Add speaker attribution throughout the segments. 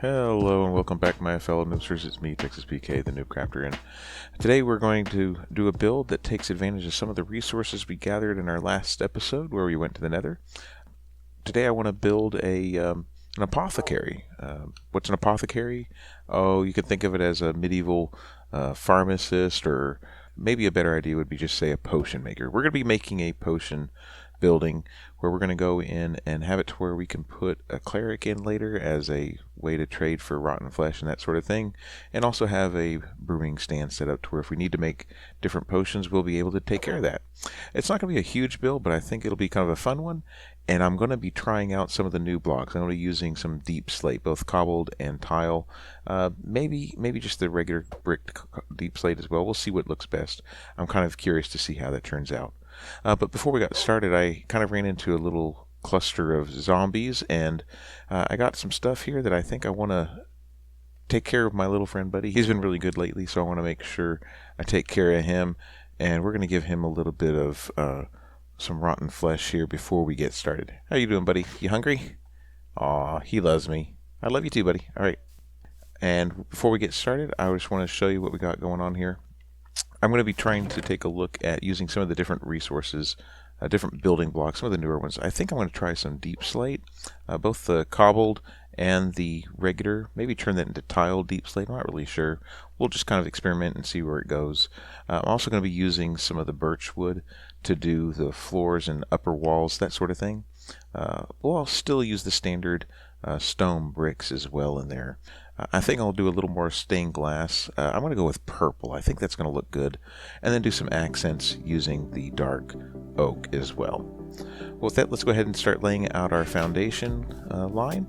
Speaker 1: Hello and welcome back, my fellow noobsters. It's me, Texas PK, the NoobCrafter, and today we're going to do a build that takes advantage of some of the resources we gathered in our last episode where we went to the Nether. Today I want to build an apothecary. What's an apothecary? Oh, you could think of it as a medieval pharmacist, or maybe a better idea would be just say a potion maker. We're going to be making a potion building where we're going to go in and have it to where we can put a cleric in later as a way to trade for rotten flesh and that sort of thing, and also have a brewing stand set up to where if we need to make different potions, we'll be able to take care of that. It's not going to be a huge build, but I think it'll be kind of a fun one, and I'm going to be trying out some of the new blocks. I'm going to be using some deepslate, both cobbled and tile, maybe just the regular bricked deepslate as well. We'll see what looks best. I'm kind of curious to see how that turns out. But before we got started, I kind of ran into a little cluster of zombies, and I got some stuff here that I think I want to take care of my little friend Buddy. He's been really good lately, so I want to make sure I take care of him, and we're going to give him a little bit of some rotten flesh here before we get started. How you doing, buddy? You hungry? Aw, he loves me. I love you too, buddy. All right. And before we get started, I just want to show you what we got going on here. I'm going to be trying to take a look at using some of the different resources, different building blocks, some of the newer ones. I think I'm going to try some deepslate, both the cobbled and the regular. Maybe turn that into tile deepslate. I'm not really sure. We'll just kind of experiment and see where it goes. I'm also going to be using some of the birch wood to do the floors and upper walls, that sort of thing. We'll still use the standard stone bricks as well in there. I think I'll do a little more stained glass. I'm going to go with purple. I think that's going to look good. And then do some accents using the dark oak as well. Well, with that, let's go ahead and start laying out our foundation line.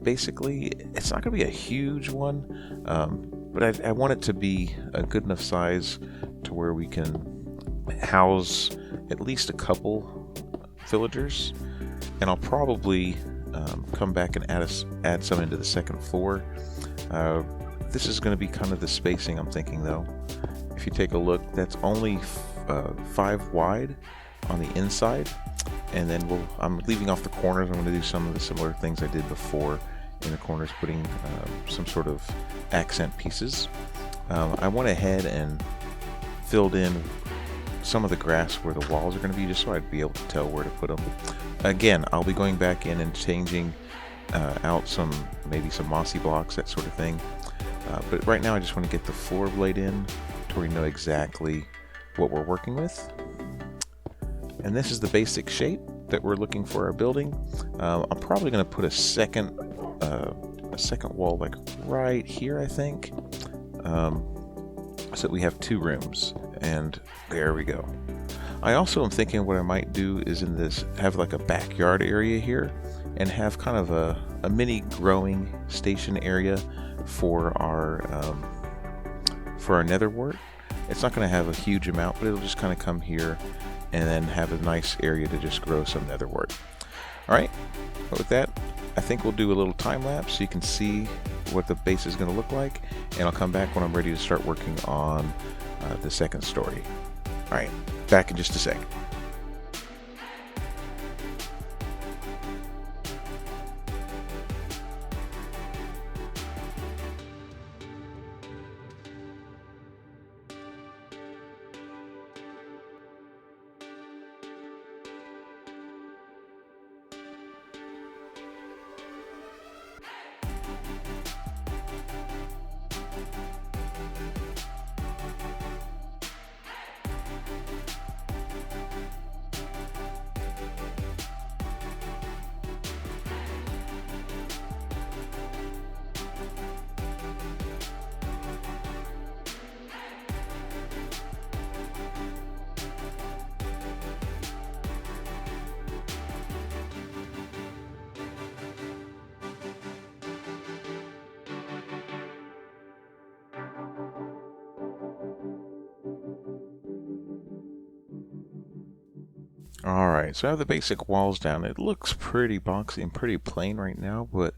Speaker 1: Basically, it's not going to be a huge one, but I want it to be a good enough size to where we can house at least a couple villagers. And I'll probably come back and add some into the second floor. This is going to be kind of the spacing I'm thinking, though. If you take a look, that's only 5 wide on the inside, and then I'm leaving off the corners. I'm going to do some of the similar things I did before in the corners, putting some sort of accent pieces. I went ahead and filled in some of the grass where the walls are going to be, just so I'd be able to tell where to put them. Again, I'll be going back in and changing out maybe some mossy blocks, that sort of thing. But right now I just want to get the floor blade in to where we know exactly what we're working with. And this is the basic shape that we're looking for our building. I'm probably going to put a second wall like right here, I think, so that we have 2 rooms. And there we go. I also am thinking what I might do is have like a backyard area here and have kind of a mini growing station area for our nether wart. It's not going to have a huge amount, but it'll just kind of come here and then have a nice area to just grow some nether wart. Alright, but with that, I think we'll do a little time lapse so you can see what the base is going to look like, and I'll come back when I'm ready to start working on the second story. Alright, back in just a sec. Alright, so I have the basic walls down. It looks pretty boxy and pretty plain right now, but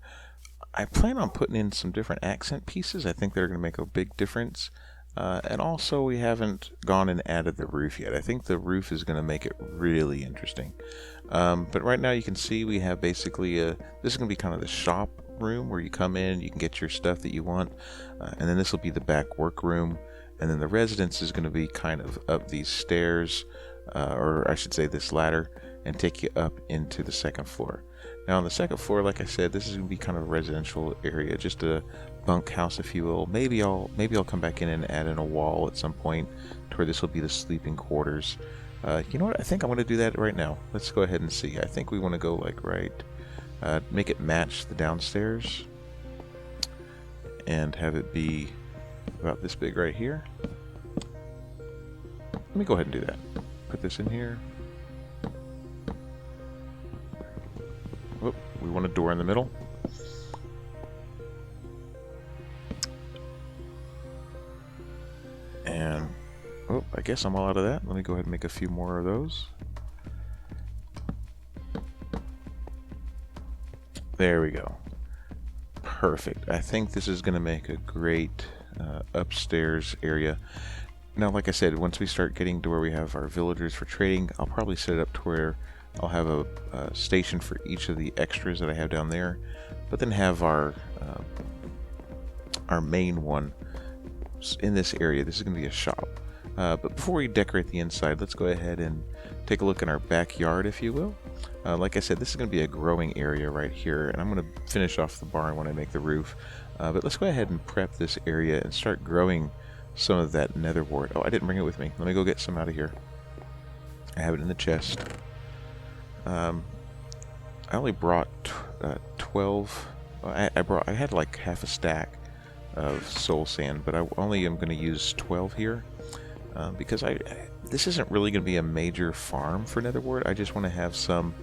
Speaker 1: I plan on putting in some different accent pieces. I think they're going to make a big difference. And also, we haven't gone and added the roof yet. I think the roof is going to make it really interesting. But right now you can see we have basically this is going to be kind of the shop room where you come in, you can get your stuff that you want, and then this will be the back workroom, and then the residence is going to be kind of up these stairs, or I should say this ladder, and take you up into the second floor. Now on the second floor, like I said, this is going to be kind of a residential area, just a bunkhouse, if you will. Maybe I'll come back in and add in a wall at some point to where this will be the sleeping quarters. You know what? I think I'm going to do that right now. Let's go ahead and see. I think we want to go like make it match the downstairs and have it be about this big right here. Let me go ahead and do that. Put this in here. Whoop, we want a door in the middle. And, oh, I guess I'm all out of that. Let me go ahead and make a few more of those. There we go. Perfect. I think this is going to make a great upstairs area. Now, like I said, once we start getting to where we have our villagers for trading, I'll probably set it up to where I'll have a station for each of the extras that I have down there, but then have our main one in this area. This is going to be a shop. But before we decorate the inside, let's go ahead and take a look in our backyard, if you will. Like I said, this is going to be a growing area right here, and I'm going to finish off the barn when I make the roof. But let's go ahead and prep this area and start growing some of that nether wart. Oh, I didn't bring it with me. Let me go get some out of here. I have it in the chest. I only brought 12. I had like half a stack of soul sand, but I only am going to use 12 here because this isn't really going to be a major farm for nether wart. I just want to have some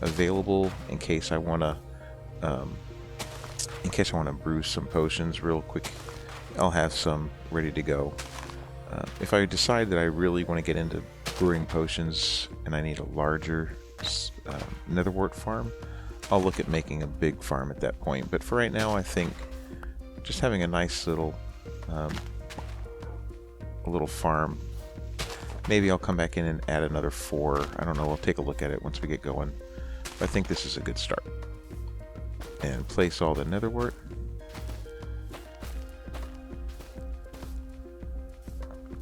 Speaker 1: available in case I want to brew some potions real quick. I'll have some ready to go. If I decide that I really want to get into brewing potions and I need a larger nether wart farm, I'll look at making a big farm at that point. But for right now, I think just having a nice little farm. Maybe I'll come back in and add another 4. I don't know. We'll take a look at it once we get going. But I think this is a good start. And place all the nether wart.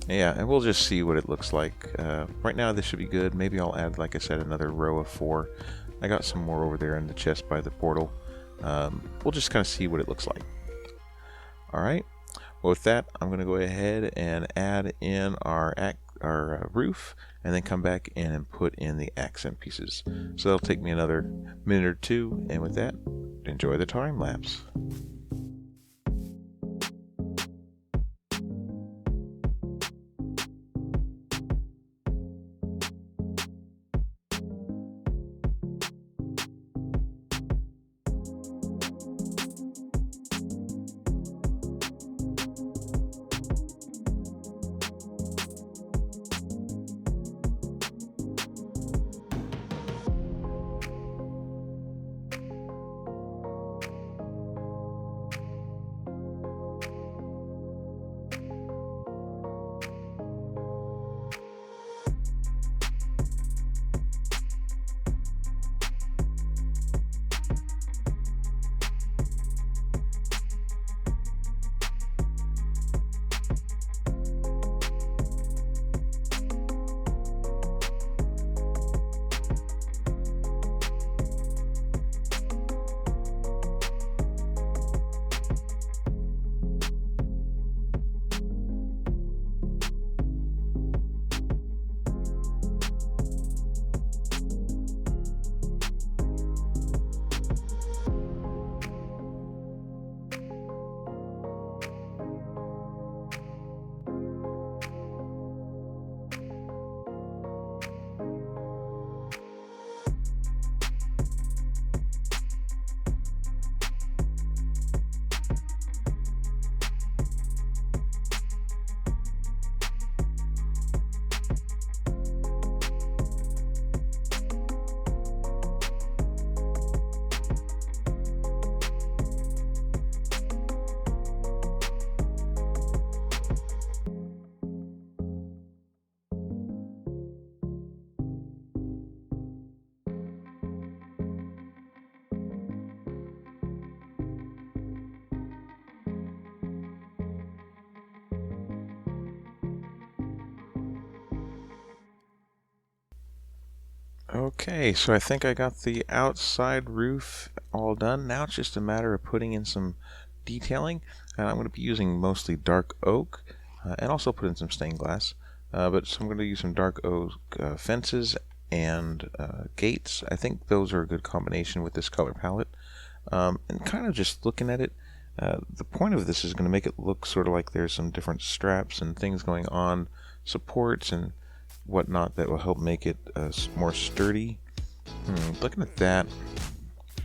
Speaker 1: Yeah, and we'll just see what it looks like. Right now this should be good. Maybe I'll add, like I said, another row of 4. I got some more over there in the chest by the portal. We'll just kind of see what it looks like. Alright, well with that, I'm going to go ahead and add in our roof, and then come back in and put in the accent pieces. So that'll take me another minute or 2, and with that, enjoy the time lapse. Okay, so I think I got the outside roof all done. Now it's just a matter of putting in some detailing, and I'm going to be using mostly dark oak, and also put in some stained glass. So I'm going to use some dark oak fences and gates. I think those are a good combination with this color palette. And kind of just looking at it, the point of this is going to make it look sort of like there's some different straps and things going on, supports and whatnot that will help make it more sturdy. Looking at that,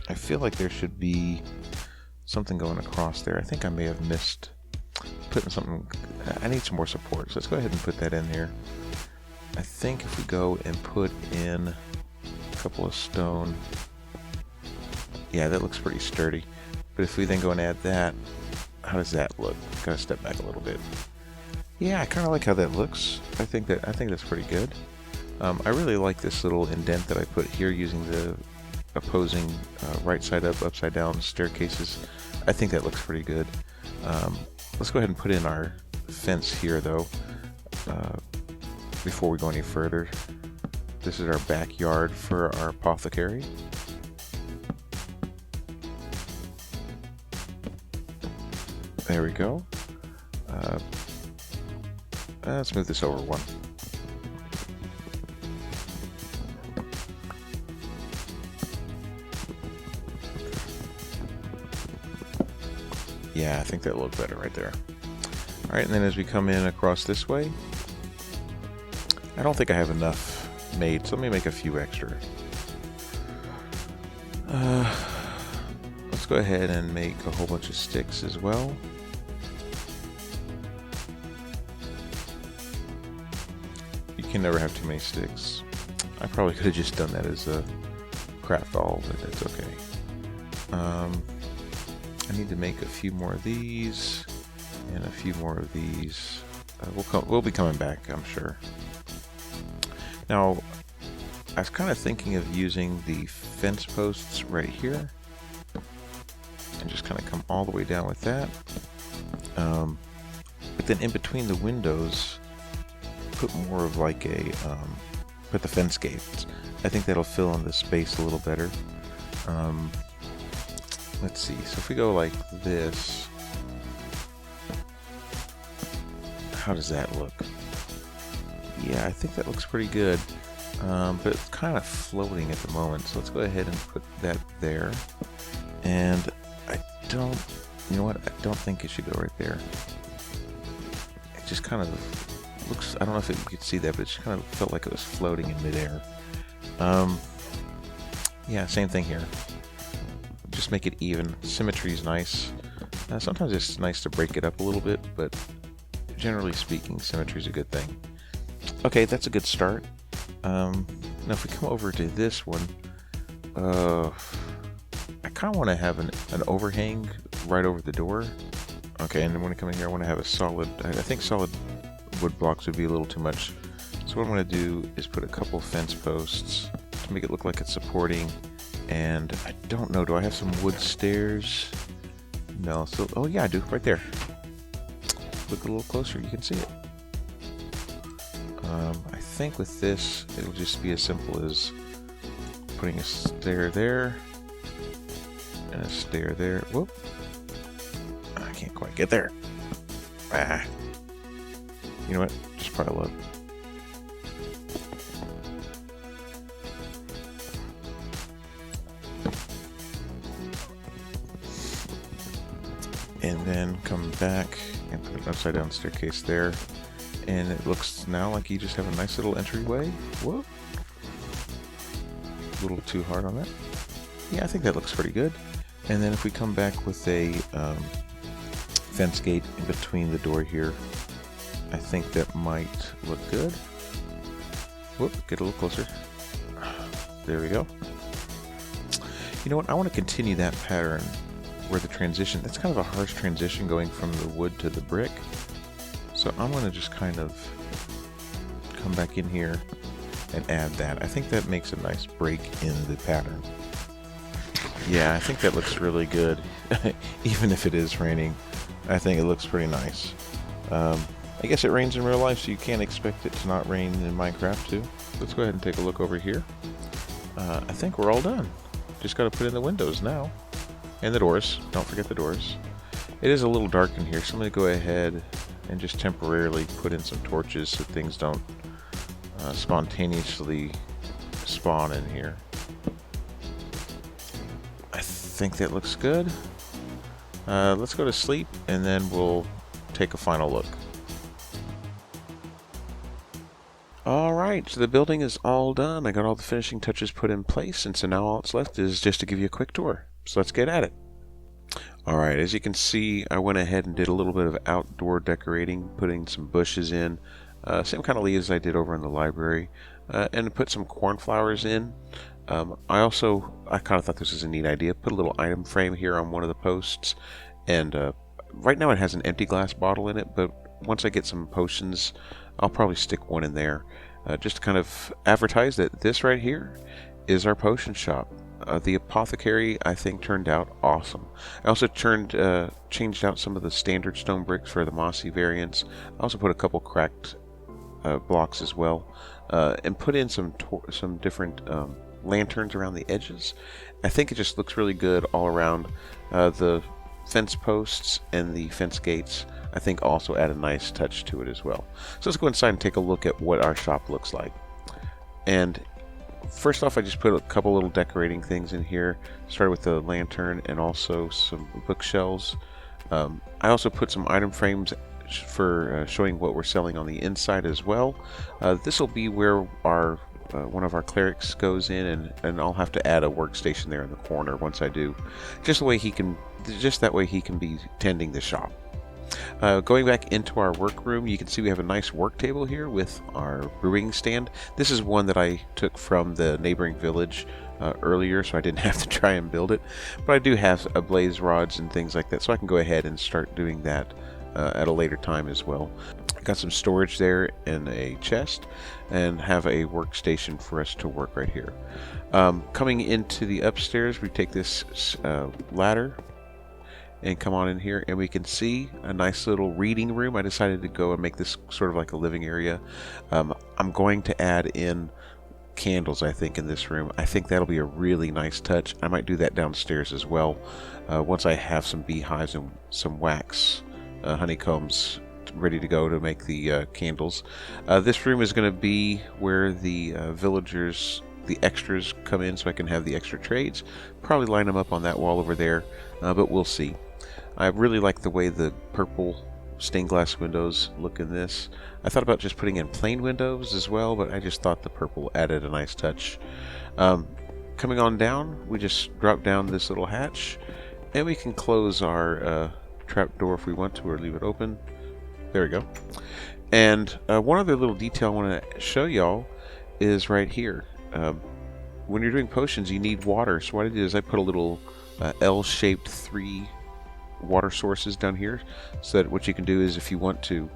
Speaker 1: I feel like there should be something going across there. I think I may have missed putting something. I need some more support, so let's go ahead and put that in here. I think if we go and put in a couple of stone, yeah, that looks pretty sturdy. But if we then go and add that, how does that look? Gotta step back a little bit. Yeah, I kind of like how that looks. I think that's pretty good. I really like this little indent that I put here using the opposing right side up, upside down staircases. I think that looks pretty good. Let's go ahead and put in our fence here, though, before we go any further. This is our backyard for our apothecary. There we go. Let's move this over one. Yeah, I think that'll look better right there. Alright, and then as we come in across this way, I don't think I have enough made, so let me make a few extra. Let's go ahead and make a whole bunch of sticks as well. You can never have too many sticks. I probably could have just done that as a craft all, but that's okay. I need to make a few more of these and a few more of these. We'll be coming back, I'm sure. Now, I was kind of thinking of using the fence posts right here and just kind of come all the way down with that. But then in between the windows, put more of like a put the fence gates. I think that'll fill in the space a little better. Let's see, so if we go like this, how does that look? Yeah, I think that looks pretty good, but it's kind of floating at the moment, so let's go ahead and put that there. And you know what, I don't think it should go right there. It just kind of looks, I don't know if you could see that, but it just kind of felt like it was floating in midair. Yeah, same thing here. Just make it even. Symmetry is nice. Sometimes it's nice to break it up a little bit, but generally speaking, symmetry is a good thing. Okay, that's a good start. Now if we come over to this one, I kind of want to have an overhang right over the door. Okay, and then when I come in here, I want to have a solid, I think solid wood blocks would be a little too much. So what I'm going to do is put a couple fence posts to make it look like it's supporting. And I don't know, do I have some wood stairs? No, so, oh yeah, I do, right there. Look a little closer, you can see it. I think with this, it'll just be as simple as putting a stair there, and a stair there. Whoop. I can't quite get there. Ah. You know what, just pile up. And then come back and put an upside down staircase there. And it looks now like you just have a nice little entryway. Whoop. A little too hard on that. Yeah, I think that looks pretty good. And then if we come back with a fence gate in between the door here, I think that might look good. Whoop, get a little closer. There we go. You know what, I want to continue that pattern where the transition, that's kind of a harsh transition going from the wood to the brick. So I'm going to just kind of come back in here and add that. I think that makes a nice break in the pattern. Yeah, I think that looks really good. Even if it is raining, I think it looks pretty nice. I guess it rains in real life, so you can't expect it to not rain in Minecraft too. Let's go ahead and take a look over here. I think we're all done. Just got to put in the windows now. And the doors. Don't forget the doors. It is a little dark in here, so I'm going to go ahead and just temporarily put in some torches so things don't spontaneously spawn in here. I think that looks good. Let's go to sleep and then we'll take a final look. Alright, so the building is all done. I got all the finishing touches put in place, and so now all that's left is just to give you a quick tour. So let's get at it. Alright, as you can see, I went ahead and did a little bit of outdoor decorating, putting some bushes in, same kind of leaves I did over in the library, and put some cornflowers in. I kind of thought this was a neat idea, put a little item frame here on one of the posts, and right now it has an empty glass bottle in it, but once I get some potions, I'll probably stick one in there, just to kind of advertise that this right here is our potion shop. The apothecary, I think, turned out awesome. I also changed out some of the standard stone bricks for the mossy variants. I also put a couple cracked blocks as well, and put in some different lanterns around the edges. I think it just looks really good all around. The fence posts and the fence gates, I think, also add a nice touch to it as well. So let's go inside and take a look at what our shop looks like. And first off, I just put a couple little decorating things in here. Started with the lantern and also some bookshelves. I also put some item frames for showing what we're selling on the inside as well. This will be where our one of our clerics goes in, and I'll have to add a workstation there in the corner once I do, just that way he can be tending the shop. Going back into our workroom, you can see we have a nice work table here with our brewing stand. This is one that I took from the neighboring village earlier, so I didn't have to try and build it. But I do have blaze rods and things like that, so I can go ahead and start doing that at a later time as well. I got some storage there in a chest and have a workstation for us to work right here. Coming into the upstairs, we take this ladder and come on in here, and we can see a nice little reading room. I decided to go and make this sort of like a living area. I'm going to add in candles, I think, in this room. I think that'll be a really nice touch. I might do that downstairs as well, once I have some beehives and some wax honeycombs ready to go to make the candles. This room is going to be where the villagers, the extras, come in, so I can have the extra trades. Probably line them up on that wall over there, but we'll see. I really like the way the purple stained glass windows look in this. I thought about just putting in plain windows as well, but I just thought the purple added a nice touch. Coming on down, we just drop down this little hatch, and we can close our trap door if we want to, or leave it open. There we go. And one other little detail I want to show y'all is right here. When you're doing potions, you need water. So what I did is I put a little L-shaped 3 water sources down here, so that what you can do is, if you want to,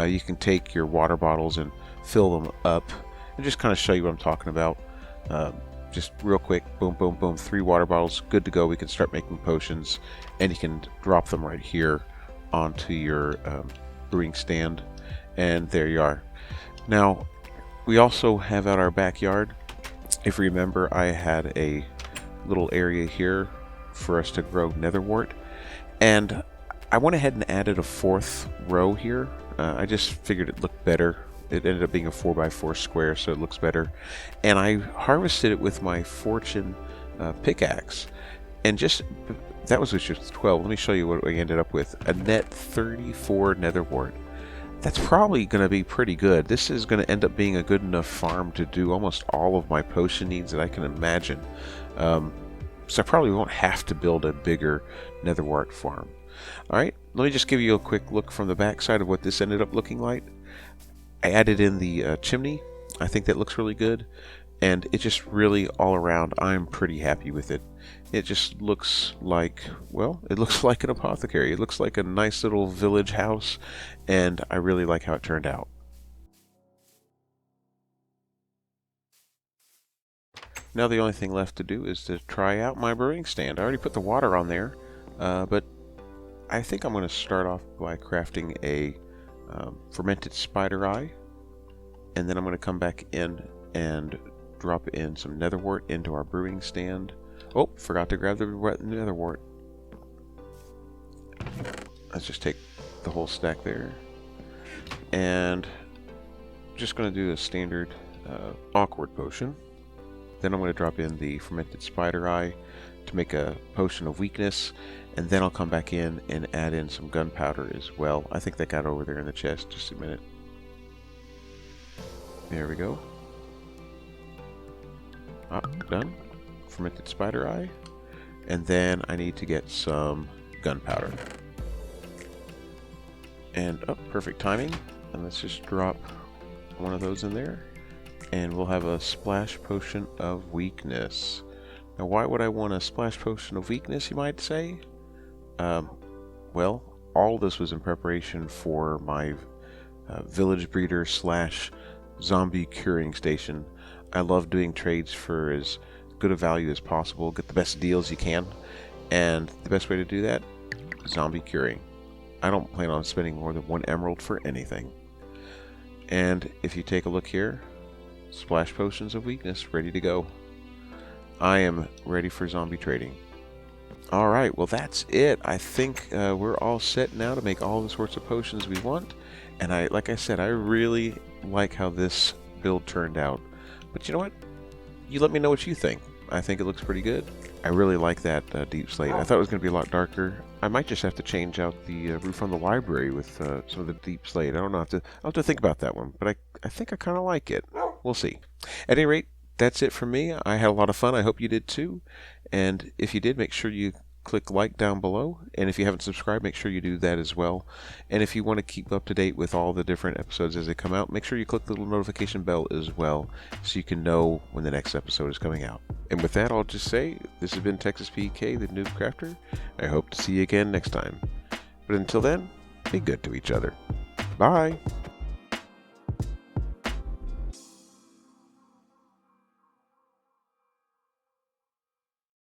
Speaker 1: you can take your water bottles and fill them up, and just kind of show you what I'm talking about. Just real quick, boom, boom, boom, 3 water bottles, good to go. We can start making potions, and you can drop them right here onto your brewing stand, and there you are. Now, we also have out our backyard. If you remember, I had a little area here for us to grow netherwort, and I went ahead and added a 4th row here. I just figured it looked better. It ended up being a 4x4 square, so it looks better. And I harvested it with my fortune pickaxe, and that was just 12. Let me show you what we ended up with. A net 34 netherwort. That's probably going to be pretty good. This is going to end up being a good enough farm to do almost all of my potion needs that I can imagine. So I probably won't have to build a bigger netherwort farm. Alright, let me just give you a quick look from the back side of what this ended up looking like. I added in the chimney. I think that looks really good. And it just really, all around, I'm pretty happy with it. It just looks like, well, it looks like an apothecary. It looks like a nice little village house, and I really like how it turned out. Now the only thing left to do is to try out my brewing stand. I already put the water on there, but I think I'm going to start off by crafting a fermented spider eye, and then I'm going to come back in and drop in some netherwort into our brewing stand. Oh, forgot to grab the netherwort. Let's just take the whole stack there. And just going to do a standard awkward potion. Then I'm going to drop in the fermented spider eye to make a potion of weakness, and then I'll come back in and add in some gunpowder as well. I think that got over there in the chest. Just a minute. There we go. Done. Fermented spider eye. And then I need to get some gunpowder. And perfect timing. And let's just drop one of those in there. And we'll have a splash potion of weakness. Now, why would I want a splash potion of weakness, you might say? Well, all this was in preparation for my village breeder / zombie curing station. I love doing trades for as good a value as possible, get the best deals you can, and the best way to do that, zombie curing. I don't plan on spending more than 1 emerald for anything. And if you take a look here, splash potions of weakness ready to go. I am ready for zombie trading. Alright, well that's it. I think we're all set now to make all the sorts of potions we want. And like I said, I really like how this build turned out. But you know what? You let me know what you think. I think it looks pretty good. I really like that deep slate. I thought it was going to be a lot darker. I might just have to change out the roof on the library with some of the deep slate. I don't know. I'll have to think about that one. But I think I kind of like it. We'll see. At any rate, that's it from me. I had a lot of fun. I hope you did too. And if you did, make sure you click like down below. And if you haven't subscribed, make sure you do that as well. And if you want to keep up to date with all the different episodes as they come out, make sure you click the little notification bell as well so you can know when the next episode is coming out. And with that, I'll just say, this has been Texas PK, the NoobCrafter. I hope to see you again next time. But until then, be good to each other. Bye!